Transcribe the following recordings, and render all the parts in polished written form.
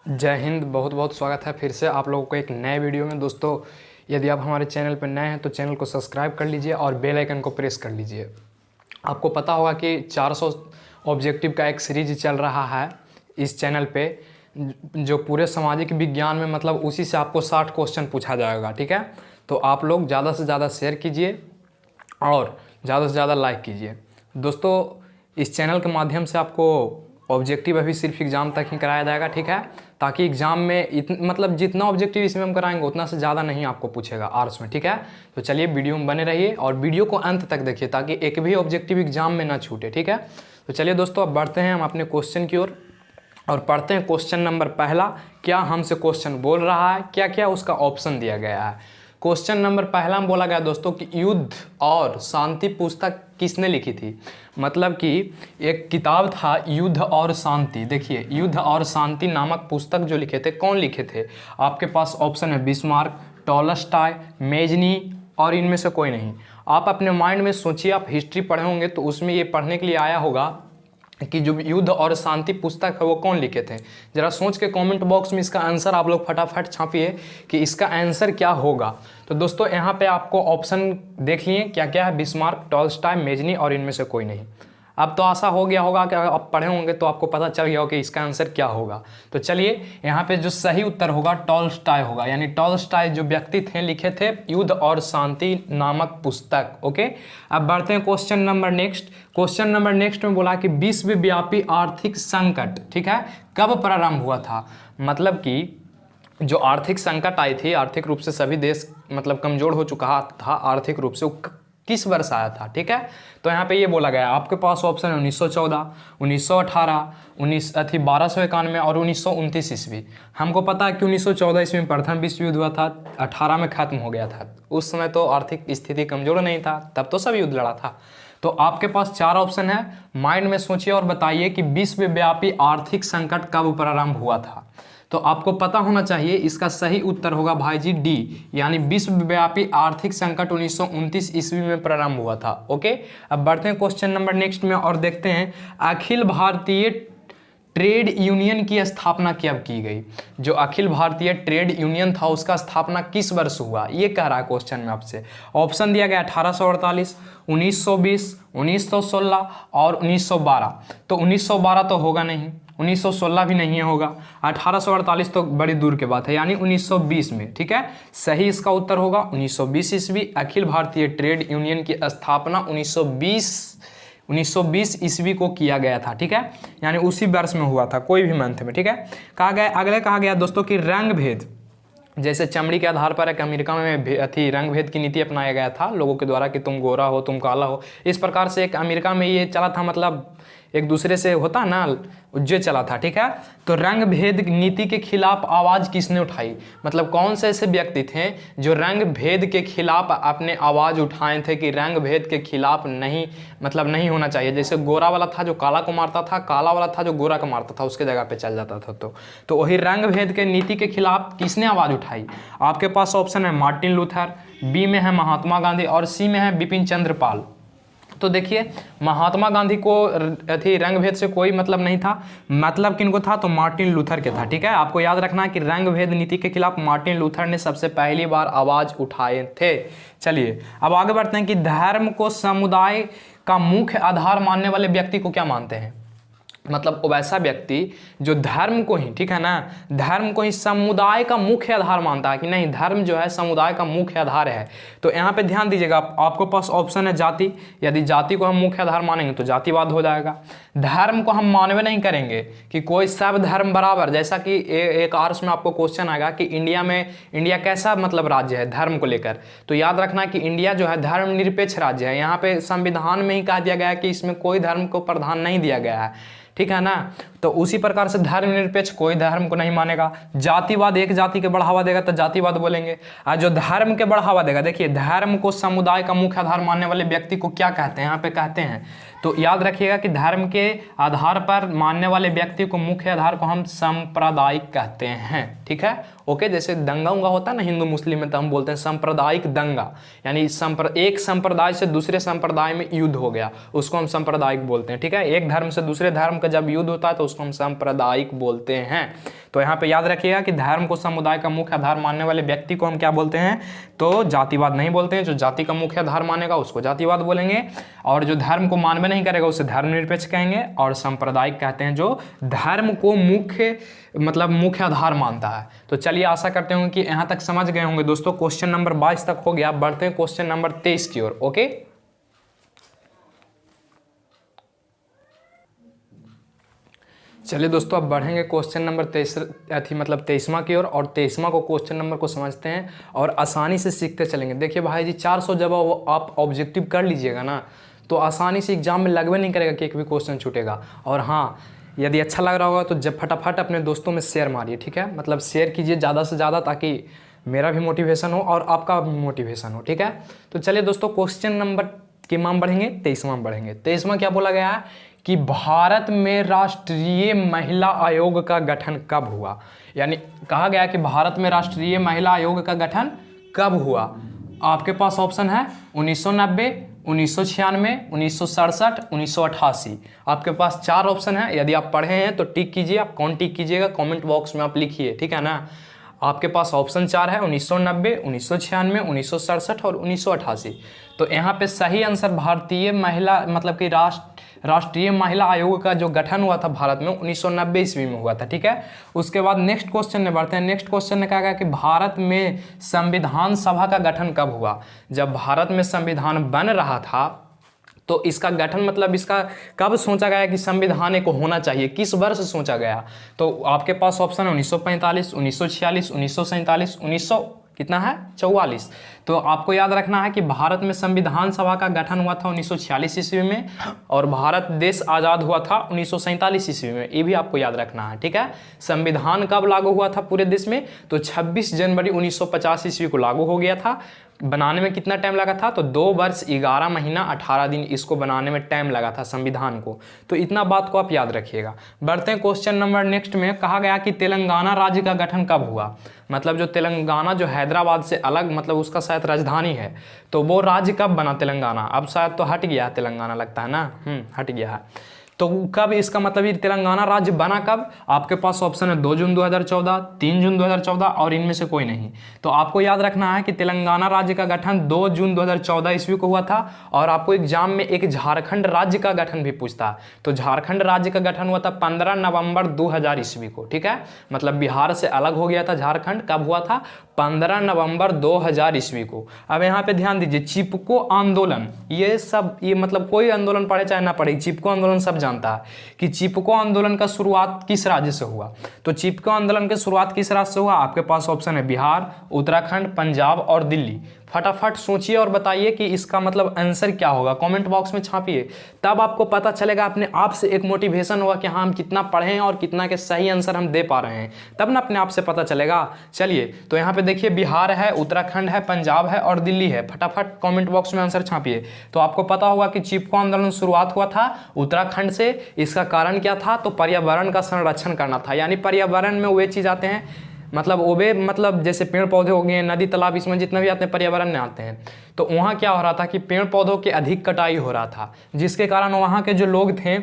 जय हिंद। बहुत बहुत स्वागत है फिर से आप लोगों को एक नए वीडियो में। दोस्तों, यदि आप हमारे चैनल पर नए हैं तो चैनल को सब्सक्राइब कर लीजिए और बेल आइकन को प्रेस कर लीजिए। आपको पता होगा कि 400 ऑब्जेक्टिव का एक सीरीज चल रहा है इस चैनल पे, जो पूरे सामाजिक विज्ञान में मतलब उसी से आपको 60 क्वेश्चन पूछा जाएगा। ठीक है, तो आप लोग ज़्यादा से ज़्यादा शेयर कीजिए और ज़्यादा से ज़्यादा लाइक कीजिए। दोस्तों, इस चैनल के माध्यम से आपको ऑब्जेक्टिव अभी सिर्फ एग्ज़ाम तक ही कराया जाएगा। ठीक है, ताकि एग्ज़ाम में मतलब जितना ऑब्जेक्टिव इसमें हम कराएंगे उतना से ज़्यादा नहीं आपको पूछेगा आर्ट्स में। ठीक है, तो चलिए वीडियो में बने रहिए और वीडियो को अंत तक देखिए ताकि एक भी ऑब्जेक्टिव एग्ज़ाम में ना छूटे। ठीक है, तो चलिए दोस्तों अब बढ़ते हैं हम अपने क्वेश्चन की ओर और पढ़ते हैं क्वेश्चन नंबर पहला। क्या हमसे क्वेश्चन बोल रहा है, क्या क्या उसका ऑप्शन दिया गया है। क्वेश्चन नंबर पहला में बोला गया दोस्तों कि युद्ध और शांति पुस्तक किसने लिखी थी। मतलब कि एक किताब था युद्ध और शांति। देखिए, युद्ध और शांति नामक पुस्तक जो लिखे थे, कौन लिखे थे। आपके पास ऑप्शन है बिस्मार्क, टॉलस्टॉय, मेजनी और इनमें से कोई नहीं। आप अपने माइंड में सोचिए, आप हिस्ट्री पढ़े होंगे तो उसमें ये पढ़ने के लिए आया होगा कि जो युद्ध और शांति पुस्तक है वो कौन लिखे थे। जरा सोच के कमेंट बॉक्स में इसका आंसर आप लोग फटाफट छापिए कि इसका आंसर क्या होगा। तो दोस्तों यहाँ पे आपको ऑप्शन देख लिए क्या क्या है, बिस्मार्क, टॉलस्टॉय, मेजनी और इनमें से कोई नहीं। अब तो आशा हो गया होगा कि आप पढ़े होंगे तो आपको पता चल गया होगा कि इसका आंसर क्या होगा। तो चलिए यहाँ पे जो सही उत्तर होगा टॉलस्टॉय होगा, यानी टॉलस्टॉय जो व्यक्ति थे लिखे थे युद्ध और शांति नामक पुस्तक। ओके, अब बढ़ते हैं question number next. Question number next में बोला कि विश्वव्यापी आर्थिक संकट, ठीक है, कब प्रारंभ हुआ था। मतलब कि जो आर्थिक संकट आई थी, आर्थिक रूप से सभी देश मतलब कमजोर हो चुका था आर्थिक रूप से, किस वर्ष आया था। ठीक है, तो यहाँ पे ये बोला गया आपके पास ऑप्शन है 1914, 1918, 1291 और 1929 ईस्वी। हमको पता है कि 1914 ईस्वी में प्रथम विश्व युद्ध हुआ था, 18 में खत्म हो गया था। उस समय तो आर्थिक स्थिति कमजोर नहीं था, तब तो सब युद्ध लड़ा था। तो आपके पास 4 ऑप्शन है, माइंड में सोचिए और बताइए कि विश्वव्यापी आर्थिक संकट कब प्रारंभ हुआ था। तो आपको पता होना चाहिए, इसका सही उत्तर होगा भाई जी डी, यानी विश्वव्यापी आर्थिक संकट 1929 ईस्वी में प्रारंभ हुआ था। ओके, अब बढ़ते हैं क्वेश्चन नंबर नेक्स्ट में और देखते हैं अखिल भारतीय ट्रेड यूनियन की स्थापना कब की गई। जो अखिल भारतीय ट्रेड यूनियन था उसका स्थापना किस वर्ष हुआ, ये कह रहा है क्वेश्चन में आपसे। ऑप्शन दिया गया 1848, 1920, 1916 और 1912। तो 1912 तो होगा नहीं, 1916 भी नहीं होगा, 1848 तो बड़ी दूर के बात है, यानी 1920 में। ठीक है, सही इसका उत्तर होगा 1920 ईस्वी। अखिल भारतीय ट्रेड यूनियन की स्थापना 1920 ईस्वी को किया गया था। ठीक है, यानी उसी वर्ष में हुआ था, कोई भी मंथ में। ठीक है, कहा गया अगले कहा गया दोस्तों कि रंग भेद, जैसे चमड़ी के आधार पर एक अमेरिका में रंग भेद की नीति अपनाया गया था लोगों के द्वारा कि तुम गोरा हो, तुम काला हो। इस प्रकार से एक अमेरिका में ये चला था, मतलब एक दूसरे से होता ना, जो चला था। ठीक है, तो रंग भेद नीति के खिलाफ आवाज़ किसने उठाई। मतलब कौन से ऐसे व्यक्ति थे जो रंग भेद के खिलाफ अपने आवाज़ उठाए थे कि रंग भेद के खिलाफ नहीं, मतलब नहीं होना चाहिए। जैसे गोरा वाला था जो काला को मारता था, काला वाला था जो गोरा को मारता था, उसके जगह पे चल जाता था। तो वही रंग भेद के नीति के खिलाफ किसने आवाज़ उठाई। आपके पास ऑप्शन है मार्टिन लूथर, बी में है महात्मा गांधी और सी में है बिपिन चंद्र पाल। तो देखिए, महात्मा गांधी को रंग भेद से कोई मतलब नहीं था, मतलब किनको था, तो मार्टिन लूथर के था। ठीक है, आपको याद रखना है कि रंग भेद नीति के खिलाफ मार्टिन लूथर ने सबसे पहली बार आवाज उठाए थे। चलिए अब आगे बढ़ते हैं कि धर्म को समुदाय का मुख्य आधार मानने वाले व्यक्ति को क्या मानते हैं। मतलब वैसा व्यक्ति जो धर्म को ही, ठीक है ना, धर्म को ही समुदाय का मुख्य आधार मानता है कि नहीं, धर्म जो है समुदाय का मुख्य आधार है। तो यहाँ पे ध्यान दीजिएगा, आपको पास ऑप्शन है जाति। यदि जाति को हम मुख्य आधार मानेंगे तो जातिवाद हो जाएगा। धर्म को हम मानवे नहीं करेंगे कि कोई सब धर्म बराबर, जैसा कि एक आर्ट्स में आपको क्वेश्चन आएगा कि इंडिया कैसा मतलब राज्य है धर्म को लेकर। तो याद रखना कि इंडिया जो है धर्मनिरपेक्ष राज्य है। यहाँ पे संविधान में ही कहा दिया गया है कि इसमें कोई धर्म को प्राधान्य नहीं दिया गया है। ठीक है ना, तो उसी प्रकार से धर्मनिरपेक्ष कोई धर्म को नहीं मानेगा। जातिवाद एक जाति के बढ़ावा देगा तो जातिवाद बोलेंगे, और जो धर्म के बढ़ावा देगा, देखिए धर्म को समुदाय का मुख्य आधार मानने वाले व्यक्ति को क्या कहते हैं, यहाँ पे कहते हैं। तो याद रखिएगा कि धर्म के आधार पर मानने वाले व्यक्ति को मुख्य आधार को हम सांप्रदायिक कहते हैं। ठीक है, ओके, जैसे दंगा उंगा होता है ना हिंदू मुस्लिम में, तो हम बोलते हैं सांप्रदायिक दंगा, यानी एक संप्रदाय से दूसरे संप्रदाय में युद्ध हो गया, उसको हम सांप्रदायिक बोलते हैं। ठीक है, एक धर्म से दूसरे धर्म का जब युद्ध होता है तो उसको उसको हम सांप्रदायिक बोलते हैं। तो यहाँ पे याद रखिएगा कि धर्म को समुदाय का मुख्य आधार मानने वाले व्यक्ति को हम क्या बोलते हैं, तो जातिवाद नहीं बोलते हैं। जो जाति का मुख्य आधार मानेगा उसको जातिवाद बोलेंगे, और जो धर्म को मानवे नहीं करेगा उसे धर्मनिरपेक्ष कहेंगे, और सांप्रदायिक कहते हैं जो धर्म को मुख्य आधार मानता है। तो चलिए आशा करते होंगे कि यहाँ तक समझ गए होंगे दोस्तों। क्वेश्चन नंबर 22 तक हो गया, बढ़ते हैं क्वेश्चन नंबर 23 की ओर। ओके, चलिए दोस्तों अब बढ़ेंगे क्वेश्चन नंबर 23वां की ओर, और 23वां को क्वेश्चन नंबर को समझते हैं और आसानी से सीखते चलेंगे। देखिए भाई जी, 400 जब आप ऑब्जेक्टिव कर लीजिएगा ना, तो आसानी से एग्जाम में लगभग नहीं करेगा कि एक भी क्वेश्चन छूटेगा। और हाँ, यदि अच्छा लग रहा होगा तो जब फटाफट अपने दोस्तों में शेयर मारिए, ठीक है, मतलब शेयर कीजिए ज़्यादा से ज़्यादा, ताकि मेरा भी मोटिवेशन हो और आपका भी मोटिवेशन हो, ठीक है। तो चलिए दोस्तों क्वेश्चन नंबर के माम बढ़ेंगे, 23वां बढ़ेंगे। 23वां क्या बोला गया है कि भारत में राष्ट्रीय महिला आयोग का गठन कब हुआ। यानी कहा गया कि भारत में राष्ट्रीय महिला आयोग का गठन कब हुआ। आपके पास ऑप्शन है 1990, 1996, 1967, 1988। आपके पास 4 ऑप्शन है। यदि आप पढ़े हैं तो टिक कीजिए। आप कौन टिक कीजिएगा कमेंट बॉक्स में आप लिखिए, ठीक है ना। आपके पास ऑप्शन 4 है, 1990, 1996, 1967 और 1988। तो यहाँ पे सही आंसर भारतीय महिला कि राष्ट्रीय महिला आयोग का जो गठन हुआ था भारत में 1990 ईस्वी में हुआ था, ठीक है। उसके बाद नेक्स्ट क्वेश्चन में बढ़ते हैं। नेक्स्ट क्वेश्चन ने कहा कि भारत में संविधान सभा का गठन कब हुआ। जब भारत में संविधान बन रहा था तो इसका गठन इसका कब सोचा गया कि संविधान को होना चाहिए, किस वर्ष सोचा गया। तो आपके पास ऑप्शन है 1945, 1946, 1947, 1900 कितना है 44। तो आपको याद रखना है कि भारत में संविधान सभा का गठन हुआ था 1946 ईस्वी में, और भारत देश आज़ाद हुआ था 1947 ईस्वी में। ये भी आपको याद रखना है, ठीक है। संविधान कब लागू हुआ था पूरे देश में, तो 26 जनवरी 1950 ईस्वी को लागू हो गया था। बनाने में कितना टाइम लगा था, तो 2 वर्ष 11 महीना 18 दिन इसको बनाने में टाइम लगा था संविधान को। तो इतना बात को आप याद रखिएगा। बढ़ते हैं क्वेश्चन नंबर नेक्स्ट में। कहा गया कि तेलंगाना राज्य का गठन कब हुआ। जो तेलंगाना जो हैदराबाद से अलग उसका शायद राजधानी है, तो वो राज्य कब बना तेलंगाना। अब शायद तो हट गया है तेलंगाना, लगता है ना, हट गया है। तो कब इसका ये तेलंगाना राज्य बना कब। आपके पास ऑप्शन है 2 जून 2014, 3 जून 2014 और इनमें से कोई नहीं। तो आपको याद रखना है कि तेलंगाना राज्य का गठन 2 जून 2014 ईस्वी को हुआ था। और आपको एग्जाम में एक झारखंड राज्य का गठन भी पूछता है। तो झारखंड राज्य का गठन हुआ था 15 नवंबर 2000 ईस्वी को, ठीक है। बिहार से अलग हो गया था झारखंड। कब हुआ था, 15 नवंबर 2000 ईस्वी को। अब यहाँ पे ध्यान दीजिए, चिपको आंदोलन, ये सब कोई आंदोलन पढ़े चाहे ना पढ़े, चिपको आंदोलन सब जानता है कि चिपको आंदोलन का शुरुआत किस राज्य से हुआ। तो चिपको आंदोलन की शुरुआत किस राज्य से हुआ। आपके पास ऑप्शन है बिहार, उत्तराखंड, पंजाब और दिल्ली। फटाफट सोचिए और बताइए कि इसका आंसर क्या होगा। कमेंट बॉक्स में छापिए, तब आपको पता चलेगा, अपने आप से एक मोटिवेशन होगा कि हाँ हम कितना पढ़े हैं और कितना के सही आंसर हम दे पा रहे हैं, तब ना अपने आप से पता चलेगा। चलिए तो यहाँ पे देखिए, बिहार है, उत्तराखंड है, पंजाब है और दिल्ली है। फटाफट कमेंट बॉक्स में आंसर छापिए। तो आपको पता होगा कि चिपको आंदोलन शुरुआत हुआ था उत्तराखंड से। इसका कारण क्या था, तो पर्यावरण का संरक्षण करना था। यानी पर्यावरण में वे चीज़ आते हैं, जैसे पेड़ पौधे हो गए, नदी तालाब, इसमें जितने भी आते हैं पर्यावरण में आते हैं। तो वहाँ क्या हो रहा था कि पेड़ पौधों की अधिक कटाई हो रहा था, जिसके कारण वहाँ के जो लोग थे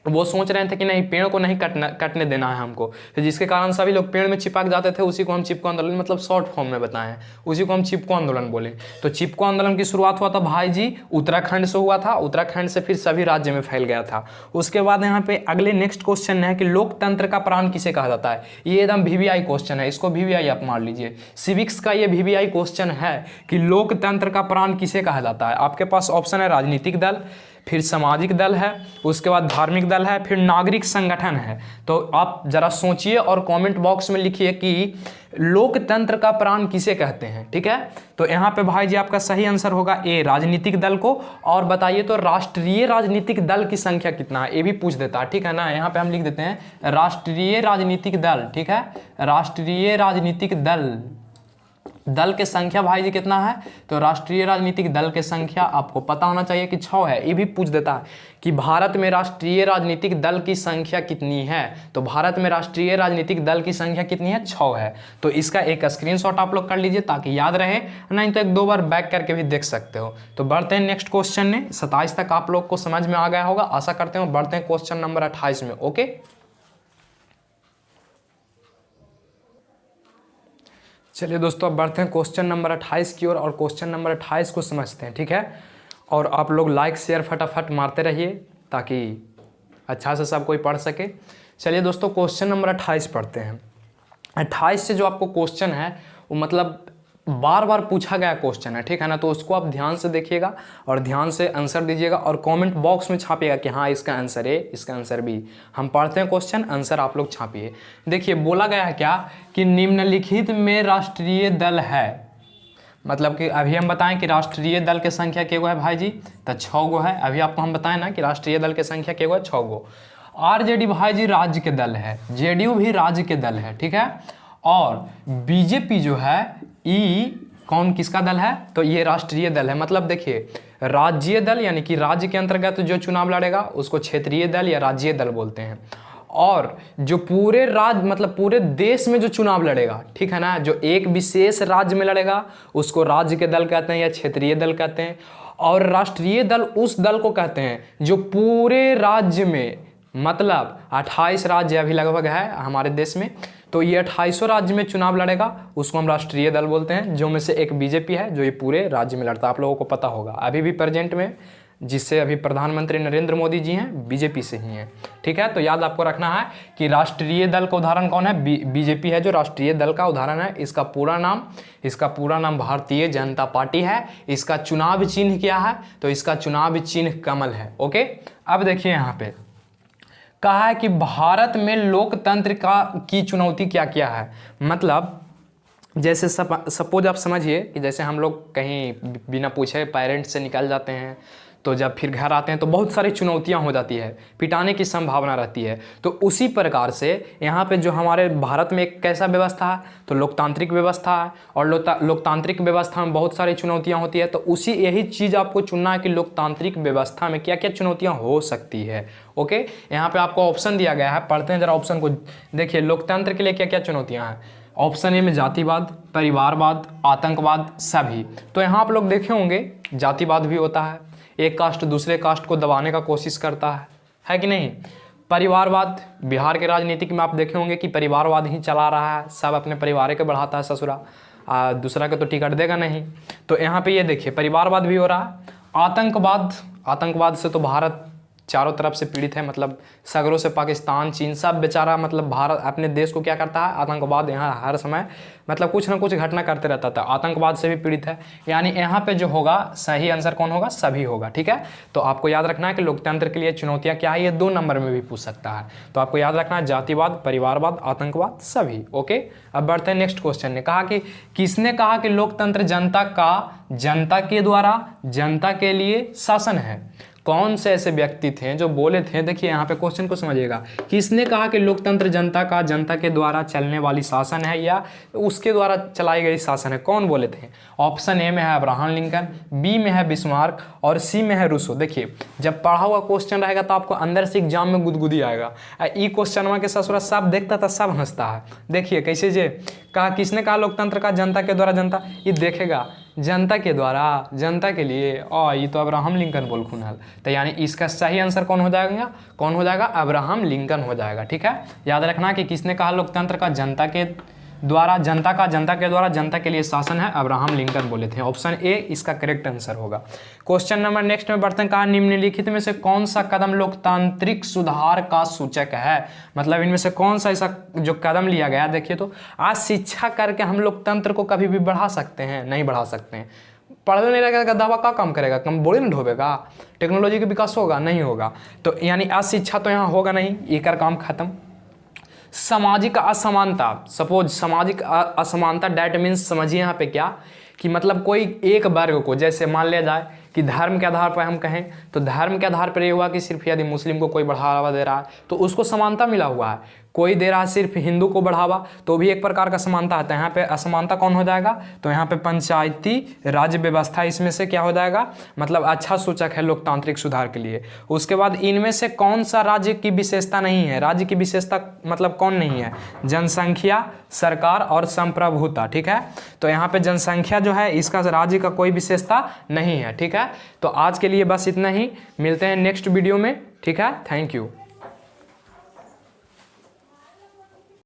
वो सोच रहे थे कि नहीं, पेड़ को नहीं कटने देना है हमको। तो जिसके कारण सभी लोग पेड़ में चिपक जाते थे। उसी को हम चिपको आंदोलन शॉर्ट फॉर्म में बताएं, उसी को हम चिपको आंदोलन बोले। तो चिपको आंदोलन की शुरुआत हुआ था भाई जी उत्तराखंड से हुआ था। उत्तराखंड से फिर सभी राज्य में फैल गया था। उसके बाद यहाँ पे अगले नेक्स्ट क्वेश्चन है कि लोकतंत्र का प्राण किसे कहा जाता है। ये एकदम VVI क्वेश्चन है, इसको VVI आप मान लीजिए। सिविक्स का ये VVI क्वेश्चन है कि लोकतंत्र का प्राण किसे कहा जाता है। आपके पास ऑप्शन है राजनीतिक दल, फिर सामाजिक दल है, उसके बाद धार्मिक दल है, फिर नागरिक संगठन है। तो आप जरा सोचिए और कमेंट बॉक्स में लिखिए कि लोकतंत्र का प्राण किसे कहते हैं, ठीक है। तो यहाँ पे भाई जी आपका सही आंसर होगा ए, राजनीतिक दल को। और बताइए तो राष्ट्रीय राजनीतिक दल की संख्या कितना है, ये भी पूछ देता है, ठीक है ना। यहाँ पे हम लिख देते हैं राष्ट्रीय राजनीतिक दल, ठीक है। राष्ट्रीय राजनीतिक दल के संख्या भाई जी कितना है, तो राष्ट्रीय राजनीतिक दल के संख्या आपको पता होना चाहिए कि 6 है। ये भी पूछ देता है कि भारत में राष्ट्रीय राजनीतिक दल की संख्या कितनी है। तो भारत में राष्ट्रीय राजनीतिक दल की संख्या कितनी है, 6 है। तो इसका एक स्क्रीनशॉट आप लोग कर लीजिए ताकि याद रहे, नहीं तो 1-2 बार बैक करके भी देख सकते हो। तो बढ़ते हैं नेक्स्ट क्वेश्चन में। 27 तक आप लोग को समझ में आ गया होगा, आशा करते हो। बढ़ते हैं क्वेश्चन नंबर 28 में। ओके, चलिए दोस्तों, अब बढ़ते हैं क्वेश्चन नंबर 28 की ओर और क्वेश्चन नंबर 28 को समझते हैं, ठीक है। और आप लोग लाइक शेयर फटाफट मारते रहिए ताकि अच्छा से सब कोई पढ़ सके। चलिए दोस्तों, क्वेश्चन नंबर 28 पढ़ते हैं। 28 से जो आपको क्वेश्चन है वो मतलब बार बार पूछा गया क्वेश्चन है, ठीक है ना। तो उसको आप ध्यान से देखिएगा और ध्यान से आंसर दीजिएगा और कमेंट बॉक्स में छापिएगा कि हाँ इसका आंसर ए, इसका आंसर बी। हम पढ़ते हैं क्वेश्चन, आंसर आप लोग छापिए। देखिए बोला गया है क्या कि निम्नलिखित में राष्ट्रीय दल है, मतलब कि अभी हम बताएं कि राष्ट्रीय दल की संख्या के गो है भाई जी, तो 6 गो है। अभी आपको हम बताएं ना कि राष्ट्रीय दल की संख्या के गो है 6 गो। आरजेडी भाई जी राज्य के दल है, जेडीयू भी राज्य के दल है, ठीक है। और बीजेपी जो है ई कौन किसका दल है, तो ये राष्ट्रीय दल है। मतलब देखिए राज्य दल यानी कि राज्य के अंतर्गत जो चुनाव लड़ेगा उसको क्षेत्रीय दल या राज्य दल बोलते हैं। और जो पूरे राज्य मतलब पूरे देश में जो चुनाव लड़ेगा, ठीक है ना, जो एक विशेष राज्य में लड़ेगा उसको राज्य के दल कहते हैं या क्षेत्रीय दल कहते हैं। और राष्ट्रीय दल उस दल को कहते हैं जो पूरे राज्य में, मतलब 28 राज्य अभी लगभग है हमारे देश में, तो ये 28 राज्य में चुनाव लड़ेगा उसको हम राष्ट्रीय दल बोलते हैं। जो में से एक बीजेपी है जो ये पूरे राज्य में लड़ता है, आप लोगों को पता होगा। अभी भी प्रेजेंट में जिससे अभी प्रधानमंत्री नरेंद्र मोदी जी हैं बीजेपी से ही हैं, ठीक है। तो याद आपको रखना है कि राष्ट्रीय दल का उदाहरण कौन है, बीजेपी है जो राष्ट्रीय दल का उदाहरण है। इसका पूरा नाम भारतीय जनता पार्टी है। इसका चुनाव चिन्ह क्या है, तो इसका चुनाव चिन्ह कमल है। ओके, अब देखिए यहाँ पे कहा है कि भारत में लोकतंत्र की चुनौती क्या क्या है। मतलब जैसे सपोज आप समझिए कि जैसे हम लोग कहीं बिना पूछे पेरेंट्स से निकल जाते हैं, तो जब फिर घर आते हैं तो बहुत सारी चुनौतियां हो जाती है, पिटाने की संभावना रहती है। तो उसी प्रकार से यहाँ पे जो हमारे भारत में एक कैसा व्यवस्था है, तो लोकतांत्रिक व्यवस्था है। और लोकतांत्रिक व्यवस्था में बहुत सारी चुनौतियां होती है। तो यही चीज़ आपको चुनना है कि लोकतांत्रिक व्यवस्था में क्या क्या चुनौतियाँ हो सकती है। ओके, यहाँ पर आपको ऑप्शन दिया गया है, पढ़ते हैं जरा ऑप्शन को। देखिए लोकतंत्र के लिए क्या क्या चुनौतियाँ हैं। ऑप्शन ए में जातिवाद, परिवारवाद, आतंकवाद, सभी। तो यहाँ आप लोग देखे होंगे जातिवाद भी होता है, एक कास्ट दूसरे कास्ट को दबाने का कोशिश करता है कि नहीं। परिवारवाद, बिहार के राजनीतिक में आप देखे होंगे कि परिवारवाद ही चला रहा है, सब अपने परिवार के बढ़ाता है ससुरा, दूसरा के तो टिकट देगा नहीं। तो यहाँ पे ये देखिए परिवारवाद भी हो रहा है। आतंकवाद से तो भारत चारों तरफ से पीड़ित है, मतलब सागरों से पाकिस्तान, चीन सब बेचारा, मतलब भारत अपने देश को क्या करता है, आतंकवाद यहाँ हर समय मतलब कुछ ना कुछ घटना करते रहता था, आतंकवाद से भी पीड़ित है। यानी यहाँ पे जो होगा सही आंसर कौन होगा, सभी होगा, ठीक है। तो आपको याद रखना है कि लोकतंत्र के लिए चुनौतियाँ क्या है, ये 2 नंबर में भी पूछ सकता है। तो आपको याद रखना है जातिवाद, परिवारवाद, आतंकवाद, सभी। ओके, अब बढ़ते हैं नेक्स्ट क्वेश्चन ने। कहा कि किसने कहा कि लोकतंत्र जनता के द्वारा जनता के लिए शासन है। कौन से ऐसे व्यक्ति थे जो बोले थे, देखिए यहाँ पे क्वेश्चन को समझिएगा, किसने कहा कि लोकतंत्र जनता के द्वारा चलने वाली शासन है या उसके द्वारा चलाई गई शासन है, कौन बोले थे। ऑप्शन ए में है अब्राहम लिंकन, बी में है बिस्मार्क और सी में है रूसो। देखिए जब पढ़ा हुआ क्वेश्चन रहेगा तो आपको अंदर से एग्जाम में गुदगुदी आएगा। ई क्वेश्चन के ससुरा सब देखता था, सब हंसता है। देखिए कैसे जे कहा, किसने कहा लोकतंत्र का जनता के द्वारा जनता, ये देखेगा जनता के द्वारा जनता के लिए, और ये तो अब्राहम लिंकन बोल खुनल। तो यानी इसका सही आंसर कौन हो जाएगा, अब्राहम लिंकन हो जाएगा, ठीक है। याद रखना कि किसने कहा लोकतंत्र का जनता के द्वारा जनता के लिए शासन है, अब्राहम लिंकन बोले थे। ऑप्शन ए इसका करेक्ट आंसर होगा। क्वेश्चन नंबर नेक्स्ट में बढ़ते हैं। कहा निम्नलिखित में से कौन सा कदम लोकतांत्रिक सुधार का सूचक है। मतलब इनमें से कौन सा ऐसा जो कदम लिया गया, देखिए तो आज शिक्षा करके हम लोकतंत्र को कभी भी बढ़ा सकते हैं, नहीं बढ़ा सकते हैं। पढ़ने नहीं लगेगा दावा का काम करेगा, कम बोरी में ढोबेगा, टेक्नोलॉजी का विकास होगा नहीं होगा। तो यानी आज शिक्षा तो यहाँ होगा नहीं, एक काम खत्म। सामाजिक असमानता, सपोज सामाजिक असमानता डैट मीन्स, समझिए यहाँ पे क्या कि मतलब कोई एक वर्ग को, जैसे मान लिया जाए कि धर्म के आधार पर हम कहें तो धर्म के आधार पर ये हुआ कि सिर्फ यदि मुस्लिम को कोई बढ़ावा दे रहा है तो उसको समानता मिला हुआ है, कोई दे रहा है सिर्फ हिंदू को बढ़ावा तो भी एक प्रकार का समानता आता है। यहाँ पे असमानता कौन हो जाएगा, तो यहाँ पे पंचायती राज व्यवस्था इसमें से क्या हो जाएगा, मतलब अच्छा सूचक है लोकतांत्रिक सुधार के लिए। उसके बाद इनमें से कौन सा राज्य की विशेषता नहीं है, राज्य की विशेषता मतलब कौन नहीं है, जनसंख्या, सरकार और संप्रभुता, ठीक है। तो यहाँ पे जनसंख्या जो है इसका राज्य का कोई विशेषता नहीं है, ठीक है। तो आज के लिए बस इतना ही, मिलते हैं नेक्स्ट वीडियो में, ठीक है। Thank you.